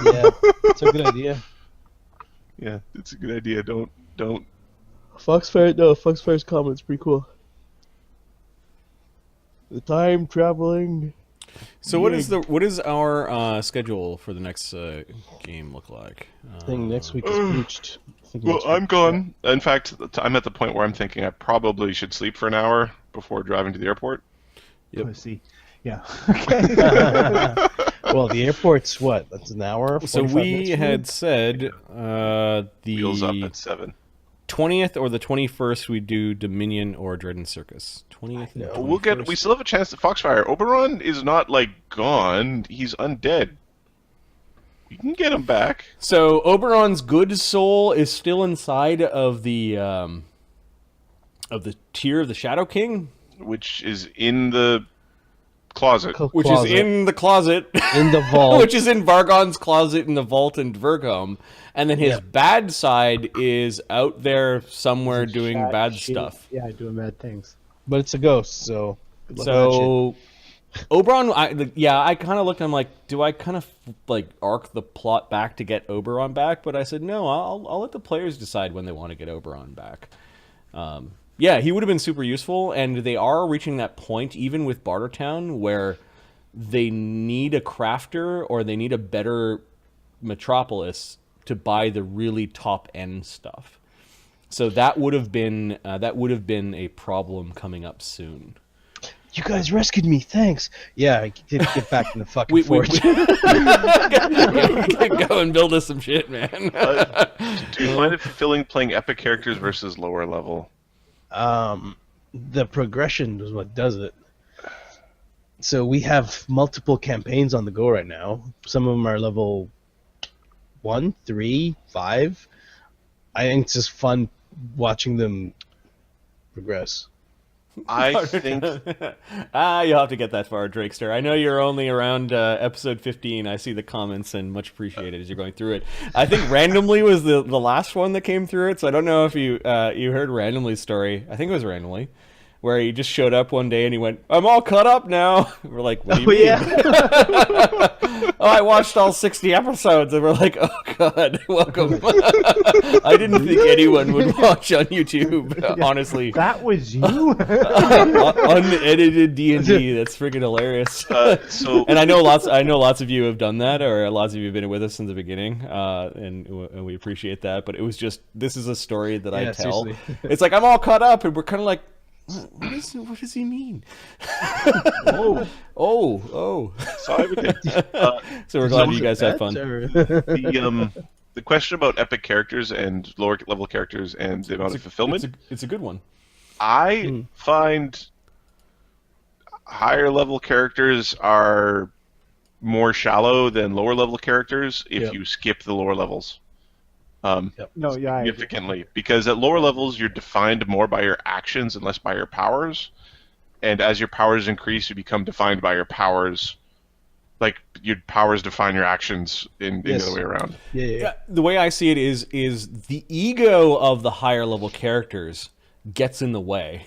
Yeah, it's a good idea. Yeah, it's a good idea. Don't. Foxfire's comment's pretty cool. The time traveling. So what is our schedule for the next game look like? I think next week is pooched. Well, I'm gone. In fact, I'm at the point where I'm thinking I probably should sleep for an hour before driving to the airport. Yep. Pussy. Yeah. Okay. Well, the airport's what? That's an hour. So 45 we minutes had said Wheels up the at 7. 20th or the 21st we do Dominion or Dread and Circus. 20th. And 21st. We still have a chance at Foxfire. Oberon is not like gone. He's undead. You can get him back. So Oberon's good soul is still inside of the tier of the Shadow King, Which is in the closet. which is in the closet, in the vault. which is in Vargon's closet in the vault in Dvergholm, and then his bad side is out there somewhere doing bad stuff. Yeah, doing bad things. But it's a ghost, so. good luck with that So Oberon, I kind of looked. I'm like, do I kind of like arc the plot back to get Oberon back? But I said no. I'll let the players decide when they want to get Oberon back. Yeah, he would have been super useful, and they are reaching that point, even with Bartertown, where they need a crafter or they need a better metropolis to buy the really top end stuff. So that would have been a problem coming up soon. You guys rescued me, thanks. Yeah, I did get back in the fucking fort. Go and build us some shit, man. Do you find it fulfilling playing epic characters versus lower level? The progression is what does it. So we have multiple campaigns on the go right now. Some of them are level 1, 3, 5. I think it's just fun watching them progress. I think you'll have to get that far, Drakester. I know you're only around episode 15. I see the comments and much appreciated as you're going through it. I think Randomly was the last one that came through it, so I don't know if you heard Randomly's story. I think it was Randomly, where he just showed up one day and he went, "I'm all caught up now." We're like, "What do you mean?" Yeah. Oh, I watched all 60 episodes, and we're like, "Oh God, welcome." I didn't think anyone would watch on YouTube, honestly. That was you? Unedited D&D. That's freaking hilarious. And I know lots of you have done that, or lots of you have been with us since the beginning, and we appreciate that. But it was just, this is a story that I tell. Seriously. It's like I'm all caught up, and we're kind of like, what does he mean? Oh. Sorry, So we're glad you guys had fun. the question about epic characters and lower level characters and the amount of fulfillment. It's a good one. I find higher level characters are more shallow than lower level characters if you skip the lower levels. No, yeah, I agree. Significantly, because at lower levels you're defined more by your actions and less by your powers, and as your powers increase, you become defined by your powers. Like your powers define your actions in the other way around. Yeah. The way I see it is the ego of the higher level characters gets in the way.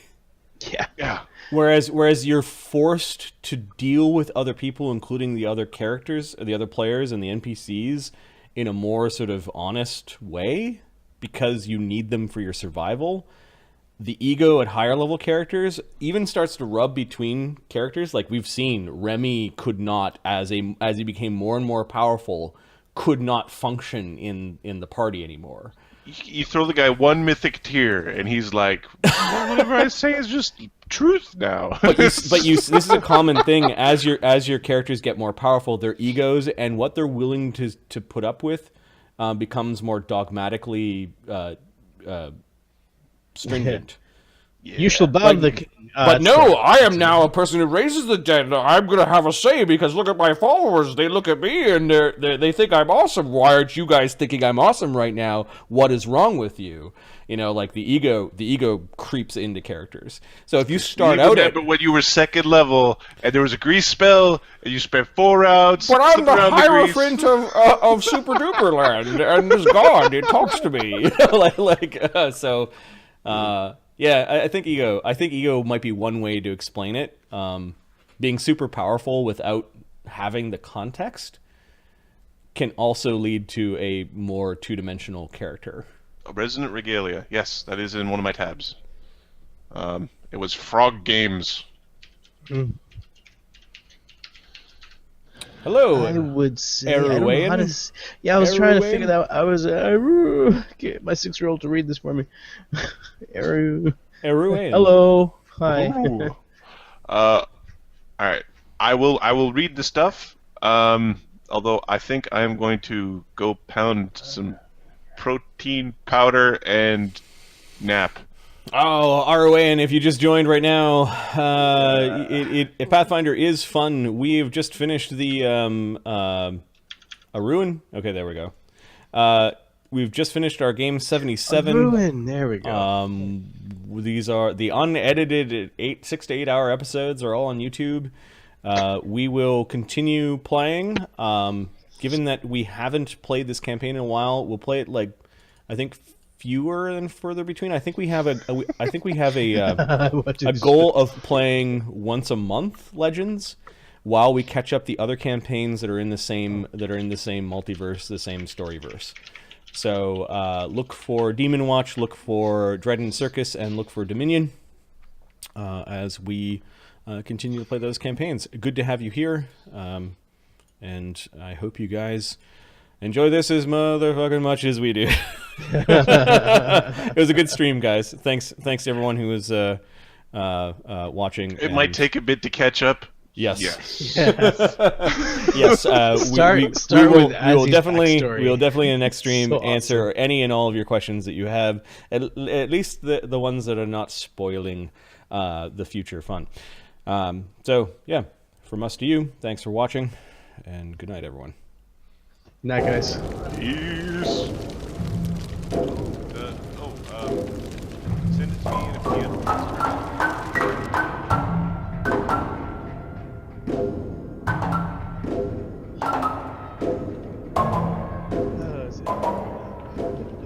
Yeah. Whereas you're forced to deal with other people, including the other characters, the other players, and the NPCs in a more sort of honest way because you need them for your survival. The ego at higher level characters even starts to rub between characters. Like we've seen, Remy could not, as he became more and more powerful, could not function in the party anymore. You throw the guy one mythic tier, and he's like, well, "Whatever I say is just truth now." But this is a common thing. As your characters get more powerful, their egos and what they're willing to put up with becomes more dogmatically stringent. Yeah. You shall bow the. But no, I am now a person who raises the dead. I'm going to have a say because look at my followers. They look at me and they think I'm awesome. Why aren't you guys thinking I'm awesome right now? What is wrong with you? You know, like the ego creeps into characters. So if you start out but when you were second level and there was a grease spell and you spent 4 rounds. But I'm the Hierophant of Super Duper Land and this god, it talks to me. Yeah, I think ego might be one way to explain it. Being super powerful without having the context can also lead to a more two-dimensional character. Resident Regalia. Yes, that is in one of my tabs. It was Frog Games. Hello. I would say I don't know how to. Yeah, I was trying to figure that out. I was get my 6-year-old to read this for me. Eru. Hello. Hi. All right. I will read the stuff. Although I think I am going to go pound some protein powder and nap. Oh, ROAN, if you just joined right now, Pathfinder is fun. We have just finished the a ruin. Okay, there we go. We've just finished our game 77. A ruin. There we go. These are the unedited 6 to 8 hour episodes are all on YouTube. We will continue playing. Given that we haven't played this campaign in a while, we'll play it like I think fewer and further between. I think we have a goal of playing once a month Legends, while we catch up the other campaigns that are in the same multiverse, the same storyverse. So look for Demon Watch, look for Dread Circus, and look for Dominion as we continue to play those campaigns. Good to have you here, and I hope you guys enjoy this as motherfucking much as we do. It was a good stream, guys. Thanks to everyone who was watching. It might take a bit to catch up. Yes. Yes. We will definitely in the next stream answer any and all of your questions that you have. At least the ones that are not spoiling the future fun. So yeah, from us to you. Thanks for watching, and good night, everyone. Night, guys. Peace. Send it to me in a PM.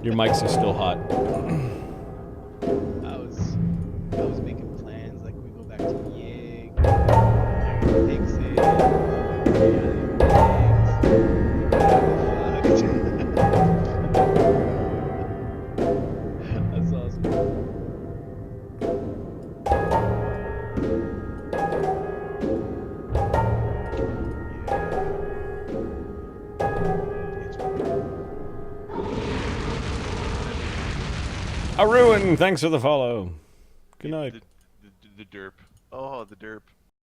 Your mics are still hot. I was making plans like we go back to Yig, Pigs in, That's awesome. A ruin. Thanks for the follow. Good night. The derp. Oh, the derp.